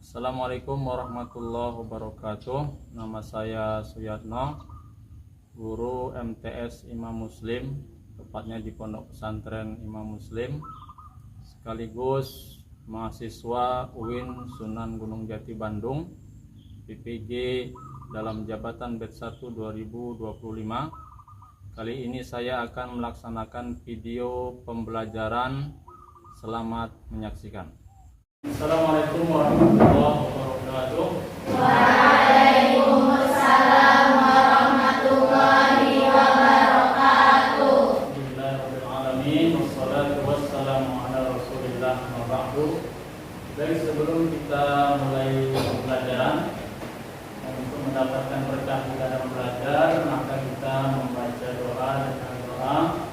Assalamualaikum warahmatullahi wabarakatuh. Nama saya Suyatno, guru MTS Imam Muslim, tepatnya di Pondok Pesantren Imam Muslim, sekaligus mahasiswa UIN Sunan Gunung Jati Bandung, PPG dalam jabatan Batch 1 2025. Kali ini saya akan melaksanakan video pembelajaran. Selamat menyaksikan. Assalamualaikum warahmatullahi wabarakatuh. Waalaikumsalam warahmatullahi wabarakatuh. Bismillahirrahmanirrahim. Wassalatu wassalamu ala Rasulillah wa ba'du. Dari sebelum kita mulai pembelajaran, untuk mendapatkan berkah kita dalam belajar, maka kita membaca doa dengan doa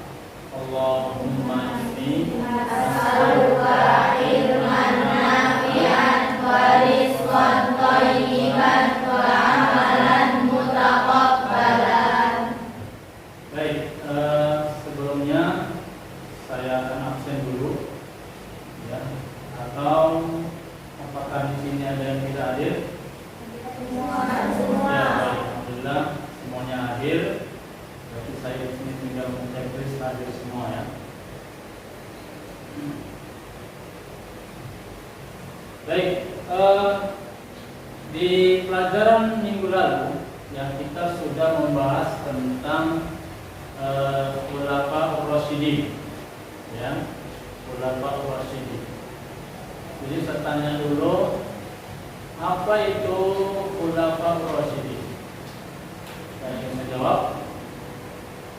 Allahumma inni As'aluka ilman nafi'an wa rizqan thayyiban wa amalan mutaqabbalan. Baik, sebelumnya saya akan absen dulu, ya. Atau apakah di sini ada yang tidak hadir? Semua. Ya, baik. Alhamdulillah semuanya hadir. Berarti saya di sini tinggal menchecklist hadir semua, ya. Baik, di pelajaran minggu lalu ya kita sudah membahas tentang Khulafaur Rasyidin, ya, Khulafaur Rasyidin. Jadi saya tanya dulu, apa itu Khulafaur Rasyidin? Saya ingin menjawab.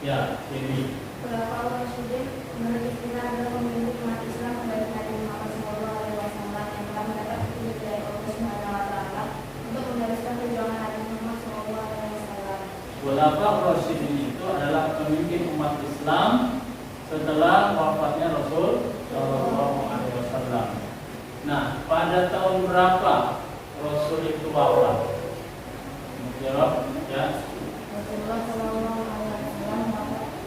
Ya, ini. Khulafaur Rasyidin menurut istilah adalah pemimpin umat Islam dari Nabi Muhammad SAW yang telah mendapat petunjuk dari Allah Subhanahu wa Ta'ala untuk meneruskan perjuangan Nabi Muhammad SAW. Khulafaur Rasyidin itu adalah pemimpin umat Islam setelah wafatnya Rasul Shallallahu Alaihi Wasallam. Nah, pada tahun berapa Rasul itu wafat? Jawab, ya. Rasulullah SAW wafat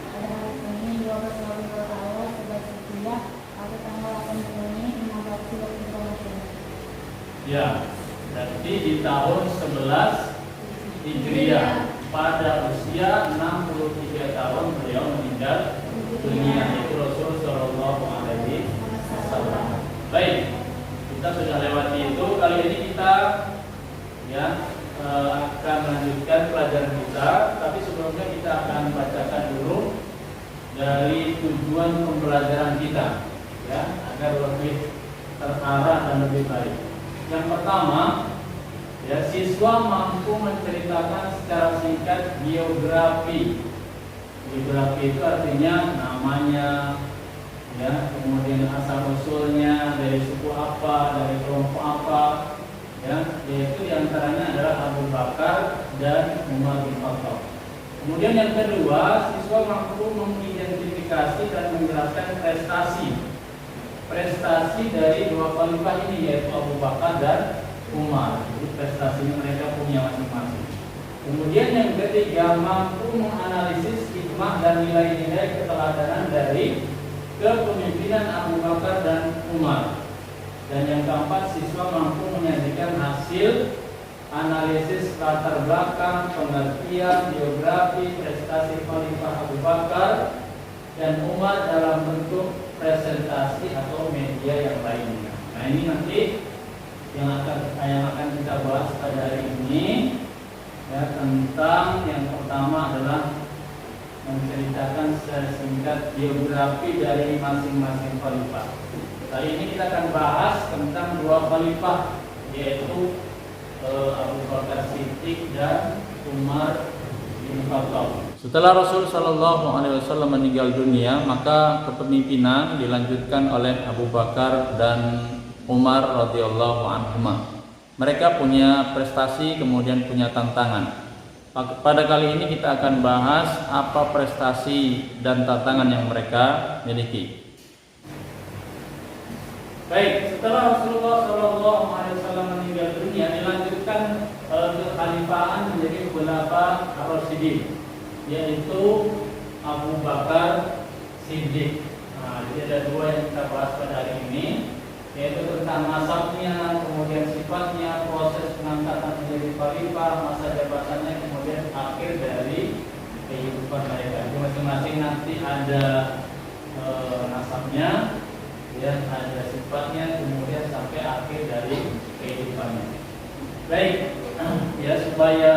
pada hari Senin 12 Rabiul Awal 11 Hijriah atau tanggal 8 Juni 1432 Masehi. Ya, berarti di tahun 11 Hijriah pada usia 63 tahun beliau meninggal dunia, yaitu Rasul Shallallahu Alaihi Wasallam. Baik, kita sudah lewati itu. Kali ini kita ya akan melanjutkan pelajaran kita, tapi sebelumnya kita akan bacakan dulu dari tujuan pembelajaran kita, ya, agar lebih terarah dan lebih baik. Yang pertama, ya, siswa mampu menceritakan secara singkat biografi. Biografi itu artinya namanya, ya, kemudian asal usulnya, dari suku apa, dari kelompok apa, ya, yaitu diantaranya adalah Abu Bakar dan Umar bin Khattab. Kemudian yang kedua, siswa mampu mengidentifikasi dan menjelaskan prestasi dari dua khalifah ini, yaitu Abu Bakar dan Umar. Jadi prestasinya mereka punya masing-masing. Kemudian yang ketiga, mampu menganalisis hikmah dan nilai-nilai keteladanan dari kepemimpinan Abu Bakar dan Umar. Dan yang keempat, siswa mampu menyajikan hasil analisis latar belakang, pengertian, biografi, prestasi khalifah Abu Bakar dan Umar dalam bentuk presentasi atau media yang lainnya. Nah, ini nanti yang akan kita bahas pada hari ini, ya, tentang yang pertama adalah menceritakan secara singkat biografi dari masing-masing khalifah. Kali ini kita akan bahas tentang dua khalifah, yaitu Abu Bakar Siddiq dan Umar bin Khattab. Setelah Rasul Shallallahu Alaihi Wasallam meninggal dunia, maka kepemimpinan dilanjutkan oleh Abu Bakar dan Umar radhiyallahu anhuma. Mereka punya prestasi, kemudian punya tantangan. Pada kali ini kita akan bahas apa prestasi dan tantangan yang mereka miliki. Baik, setelah Rasulullah Shallallahu Alaihi Wasallam meninggal dunia, dilanjutkan kekhalifahan menjadi Khulafaur Rasyidin, yaitu Abu Bakar Siddiq. Nah, jadi ada dua yang kita bahas pada hari ini, yaitu tentang nasabnya, kemudian sifatnya, khalifah masa jabatannya, kemudian akhir dari kehidupan mereka. Jadi masing-masing nanti ada nasabnya, ya, ada sifatnya, kemudian sampai akhir dari kehidupannya. Baik, ya, supaya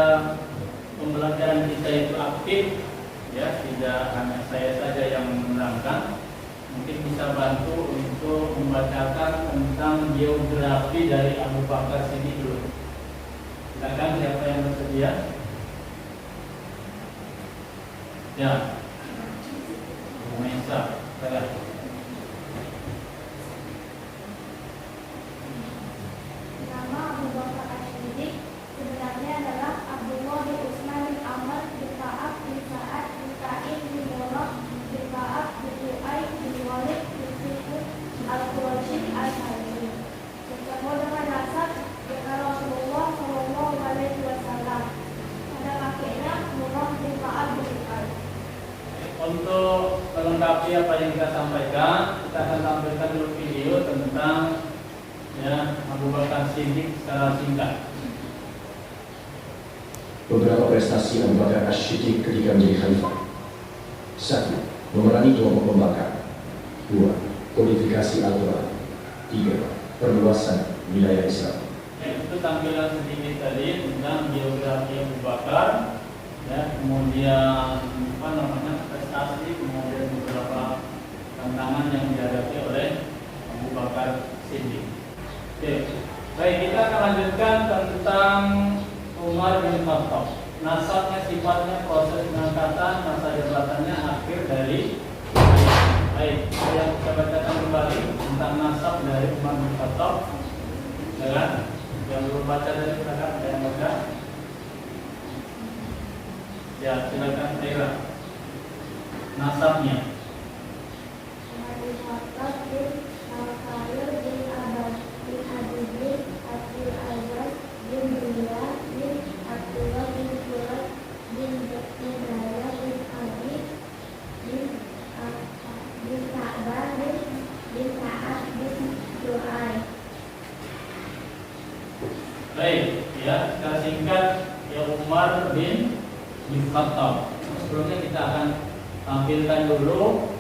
pembelajaran kita itu aktif, ya, tidak hanya saya saja yang menerangkan, mungkin bisa bantu untuk membacakan tentang biografi dari Abu Bakar Siddiq dulu. Silakan, siapa yang bersedia? Ya, Bu Maisa, silakan. Nama Abu Bakar As-Siddiq sebenarnya adalah Abdullah bin Utsman bin Amr bin Ka'ab bin Sa'ad bin Sa'id bin Murrah bin Ka'ab bin Lu'ay bin Walid bin Sifut Al-Qurashi Al-Harbi. Bertemu dengan nasab dengan Rasulullah Shallallahu Alaihi Wasallam. Ada kakeknya Murrah bin Ka'ab bin Lu'ay. Untuk melengkapi apa yang kita sampaikan, kita akan tampilkan dulu video tentang, ya, Abu Bakar Siddiq secara singkat. Beberapa prestasi Abu Bakar As-Siddiq ketika menjadi khalifah. 1. Memerangi kelompok pembakar. 2. Kodifikasi Al-Quran. 3. Perluasan wilayah Islam. Itu tampilan sedikit tadi tentang biografi Abu Bakar, ya, kemudian prestasi, kemudian beberapa tantangan yang dihadapi oleh Abu Bakar Siddiq. Oke, baik, kita akan lanjutkan tentang Umar bin Khattab. Nasabnya, sifatnya, proses pengangkatan, masa jabatannya, akhir dari. Baik, saya bisa bacakan kembali tentang nasab dari Umar bin Khattab. Silakan, yang belum baca dari silakan, ada yang baca? Ya, silakan, Aira. Nasabnya. Umar bin Khattab bin Al-Khalil bin Abbas bin Abi bin Abdul Aziz bin Bilal bin Abdullah bin Fuad bin Ibrahim bin Abi bin Ka'bah bin Ka'ab bin Lu'ay. Baik, ya, secara singkat, ya, Umar bin Khattab. Sebelumnya kita akan tampilkan dulu,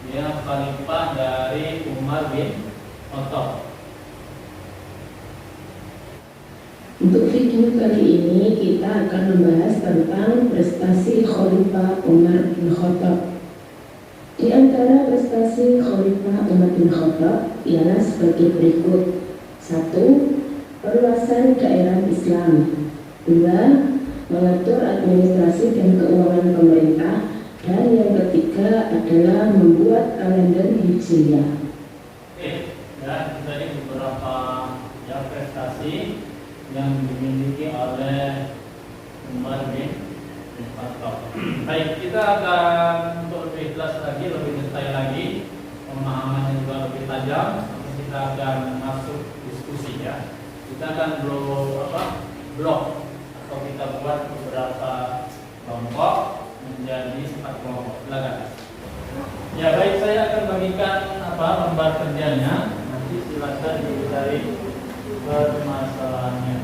ya, khalifah dari Umar bin Khattab. Untuk video kali ini kita akan membahas tentang prestasi Khalifah Umar bin Khattab. Di antara prestasi Khalifah Umar bin Khattab ialah sebagai berikut. 1. Perluasan daerah Islam. 2. Mengatur administrasi dan keuangan pemerintah. Dan yang ketiga adalah membuat kalender Hijriah. Oke, ya, tadi beberapa, ya, prestasi yang dimiliki oleh Umar bin Khattab. Baik, kita akan untuk lebih jelas lagi, lebih detail lagi, pemahamannya juga lebih tajam. Nanti kita akan masuk diskusi, ya. Kita akan blok atau kita buat beberapa kelompok menjadi 4 kelompok. Silakan. Ya, baik, saya akan bagikan lembar kerjanya. Nanti silakan dicari permasalahannya.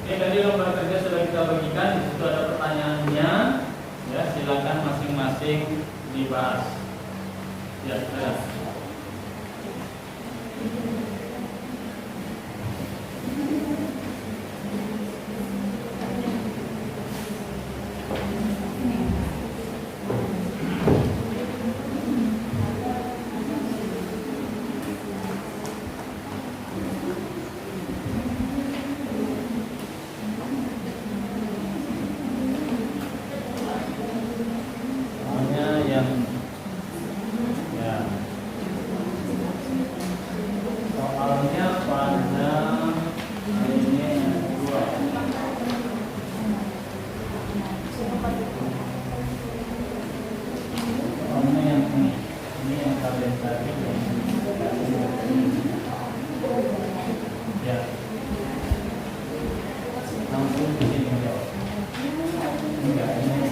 Oke, tadi lembar kerja sudah kita bagikan. Di situ ada pertanyaannya. Ya, silakan masing-masing dibahas. Ya, silakan. Ya. Langsung ke sini. ya ini.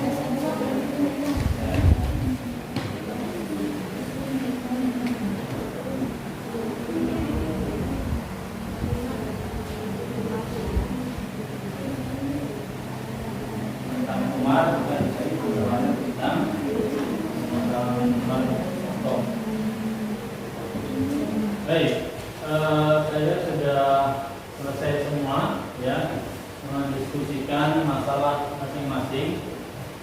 Tentang Umar dan saya itu tentang baik, saya sudah selesai semua ya mendiskusikan masalah masing-masing.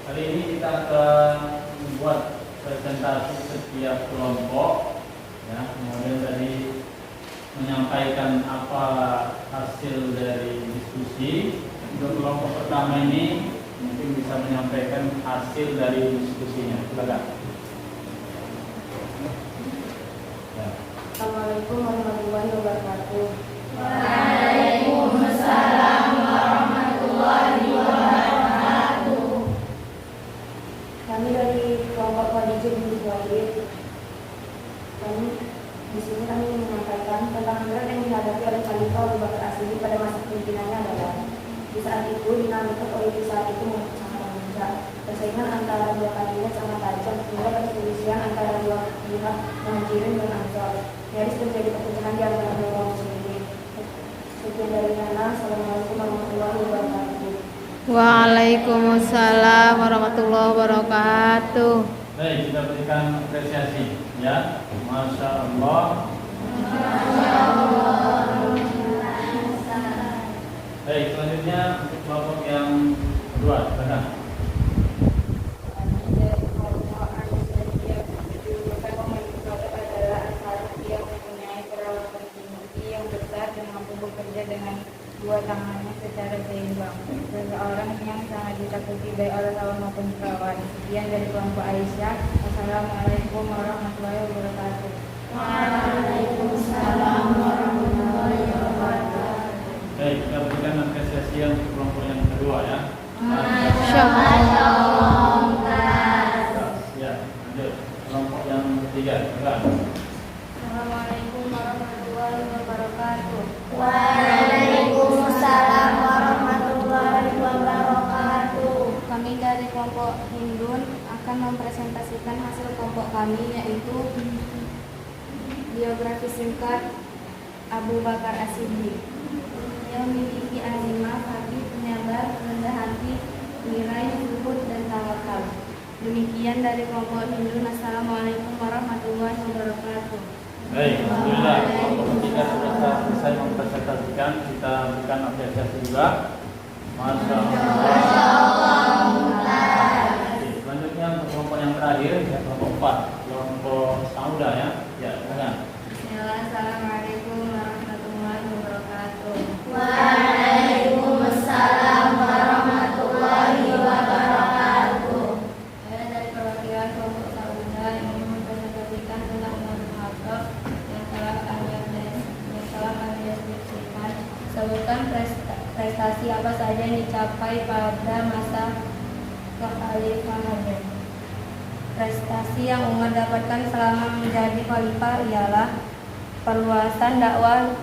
Kali ini kita akan membuat presentasi setiap kelompok ya, kemudian tadi menyampaikan apa hasil dari diskusi. Untuk kelompok pertama ini mungkin bisa menyampaikan hasil dari diskusinya. Silakan. Ya. Assalamualaikum warahmatullahi wabarakatuh. Waalaikumsalam warahmatullahi wabarakatuh. Kami dari kelompok Khadijah binti Khuwailid. Di sini kami menyampaikan tentang berat yang dihadapi oleh Khalifah Abu Bakar As-Siddiq pada masa kepemimpinannya adalah di saat itu dinamika politik saat itu sangat memuncak. Persaingan antara dua kandidat sangat tajam hingga perselisihan antara dua pihak Muhajirin dan Ansor. Nyaris terjadi perpecahan di antara dua kaum muslimin. Sekian dari Nana. Assalamualaikum warahmatullahi wabarakatuh. Waalaikumsalam warahmatullahi wabarakatuh. Baik, kita berikan apresiasi ya. Masya Allah. Baik, selanjutnya untuk kelompok yang kedua, silakan. Bekerja dengan dua tangannya secara seimbang. Seseorang yang sangat ditakuti baik oleh lawan maupun kawan. Sekian dari kelompok Aisyah. Assalamualaikum warahmatullahi wabarakatuh. Waalaikumsalam warahmatullahi wabarakatuh. Baik, kita berikan apresiasi untuk kelompok yang kedua ya. Masya Allah. Ya, lanjut. Kelompok yang ketiga, silakan. Assalamualaikum warahmatullahi wabarakatuh. Waalaikumsalam warahmatullahi wabarakatuh. Kami dari kelompok Hindun akan mempresentasikan hasil kelompok kami, yaitu biografi singkat Abu Bakar As-Siddiq. Ia memiliki azimah, fakih, penyabar, rendah hati, nilai, zuhud, dan tawakal. Demikian dari kelompok Hindun. Assalamualaikum warahmatullahi wabarakatuh. Baik, alhamdulillah kelompok ketiga sudah selesai mempresentasikan. Kita berikan apresiasi juga. Masya Allah. Selanjutnya untuk kelompok yang terakhir, ya, kelompok 4, kelompok Sauda ya. Ya, silakan. Assalamualaikum warahmatullahi wabarakatuh. Waalaikumsalam warahmatullahi wabarakatuh. Saya dari perwakilan kelompok Sauda yang mempresentasikan tentang Umar bin Khattab yang telah Anda deskripsikan. Sebutkan prestasi apa saja yang dicapai pada masa kekhalifahan. Prestasi yang Umar dapatkan selama menjadi khalifah ialah perluasan dakwah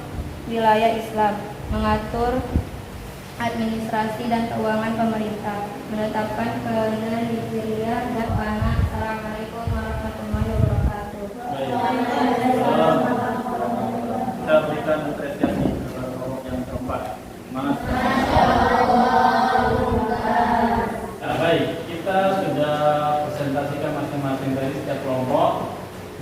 wilayah Islam, mengatur administrasi dan keuangan pemerintah, menetapkan keadilan Nigeria dan anak. Assalamualaikum warahmatullahi wabarakatuh. Kita berikan apresiasi kepada kelompok yang keempat. Semangat. Nah, baik, kita sudah presentasikan masing-masing dari setiap kelompok.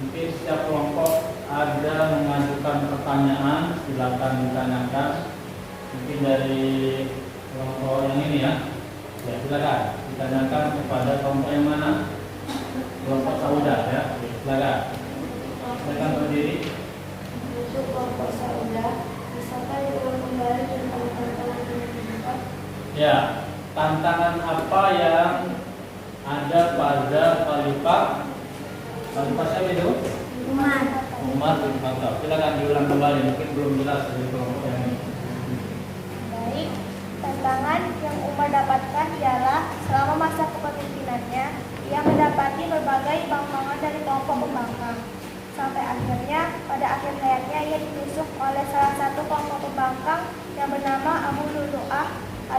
Mungkin setiap kelompok ada mengajukan pertanyaan, silakan ditanyakan. Mungkin dari kelompok yang ini ya. Ya, silakan ditanyakan kepada kelompok yang mana? Kelompok Sauda ya. Silakan. Silakan berdiri. Untuk kelompok Sauda, bisakah diulang kembali tentang tantangan yang dibuat? Ya, tantangan apa yang ada pada Khalifah siapa itu? Umar bin Khattab. Silakan diulang kembali, mungkin belum jelas dari kelompok yang ini. Baik, tantangan yang Umar dapatkan ialah selama masa kepemimpinannya, ia mendapati berbagai bangkangan dari kelompok pembangkang. Sampai akhirnya, pada akhir hayatnya ia ditusuk oleh salah satu kelompok pembangkang yang bernama Abu Lu'lu'ah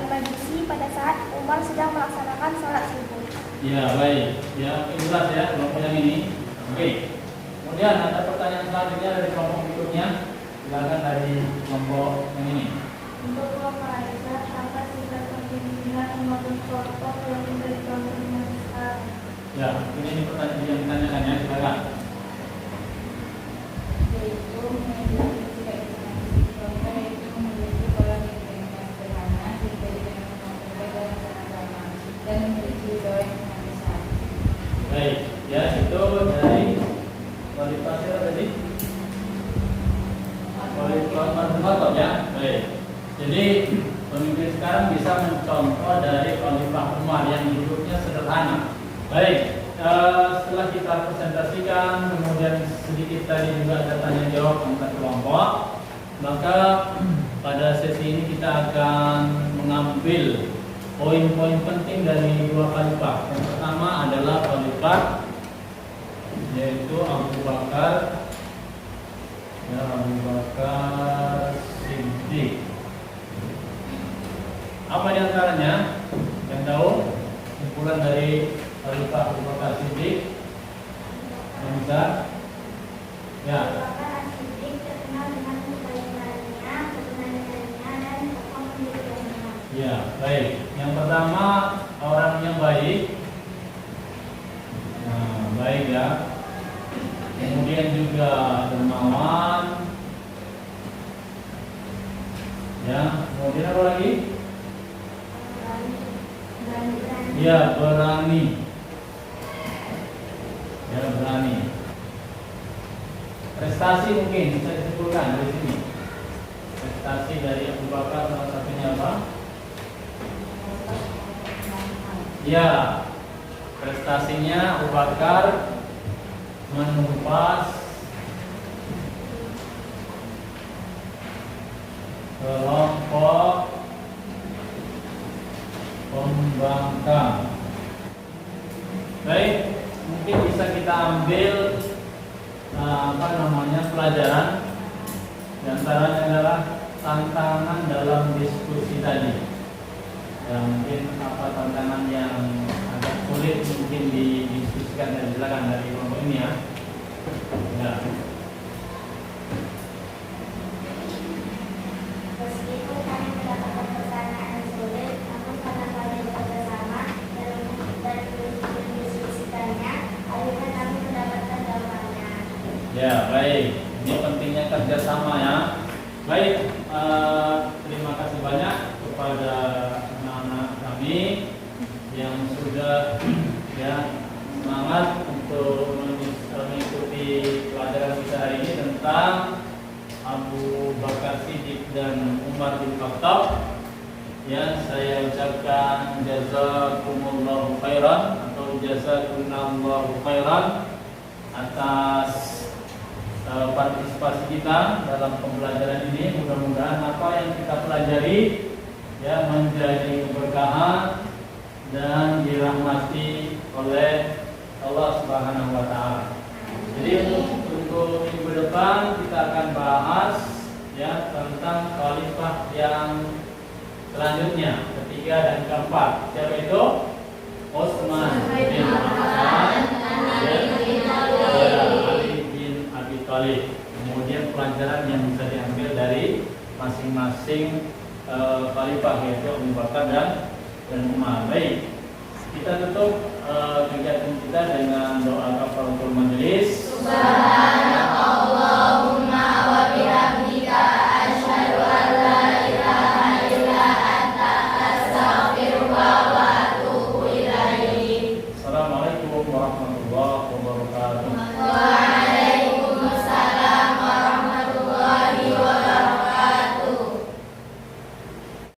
Al-Majusi pada saat Umar sedang melaksanakan sholat subuh. Ya, baik. Ya, jelas ya kelompok yang ini. Oke. Kemudian ada pertanyaan selanjutnya dari kelompok berikutnya. Silakan dari kelompok yang ini. Untuk kelompok Aisyah, apa sifat kepemimpinan Umar bin Khattab yang menjadi contoh yang besar? Ya, ini pertanyaan yang ditanyakan ya. Silakan. Yaitu memiliki tidak disenangi contoh, yaitu memiliki pola pikir yang sederhana, dijadikan pemakai dalam beragama dan memiliki jiwa yang sangat besar. Baik, ya itu dari kualitas tadi. Kualitas ya. Baik. Jadi pemimpin sekarang bisa mencontoh dari Khalifah Umar yang hidupnya sederhana. Baik. Setelah kita presentasikan, kemudian sedikit tadi juga ada tanya jawab antar kelompok, maka pada sesi ini kita akan mengambil poin-poin penting dari dua khalifah. Yang pertama adalah khalifah yaitu Abu Bakar, ya, Abu Bakar Siddiq. Apa diantaranya yang tahu kumpulan dari Khalifah Abu Bakar Siddiq yang bisa? Ya. Abu Bakar Siddiq terkenal dengan kebaikaannya, kebenarannya, dan tokoh pendiriannya. Ya, baik. Yang pertama orang yang baik. Nah, baik ya. Kemudian juga dermawan. Ya, kemudian apa lagi? Ya, berani. Ya, berani. Prestasi mungkin bisa disebutkan dari sini. Prestasi dari Abu Bakar salah satunya apa? Ya, prestasinya Abu Bakar menumpas kelompok pembangkang. Baik, mungkin bisa kita ambil pelajaran. Di antaranya adalah tantangan dalam diskusi tadi. Ya, mungkin apa tantangan yang agak sulit mungkin didiskusikan dan silakan dari kelompok ini ya. Ya. Meskipun kami mendapatkan pertanyaan yang sulit, namun karena kami bekerjasama dan mendiskusikannya, akhirnya kami mendapatkan jawabannya. Ya, baik. Ini pentingnya kerjasama ya. Baik, terima kasih banyak kepada anak-anak kami yang sudah ya semangat untuk mengikuti pelajaran kita hari ini tentang Abu Bakar Siddiq dan Umar bin Khattab. Ya, saya ucapkan jazakumullahu khairan atau jazakumullahu khairan atas partisipasi kita dalam pembelajaran ini. Mudah-mudahan apa yang kita pelajari ya menjadi keberkahan dan dirahmati oleh Allah Subhanahu wa taala. Jadi untuk minggu depan kita akan bahas ya tentang khalifah yang selanjutnya, ketiga dan keempat. Siapa itu? Utsman bin Affan dan Ali bin Abi Thalib. Kemudian pelajaran yang bisa diambil dari masing-masing khalifah yaitu Abu Bakar dan Umar. Baik, kita tutup kegiatan kita dengan doa kafaratul majelis. Subhanakallahumma wa bihamdika asyhadu an la ilaha illa anta astaghfiruka wa atubu ilaik. Assalamualaikum warahmatullahi wabarakatuh.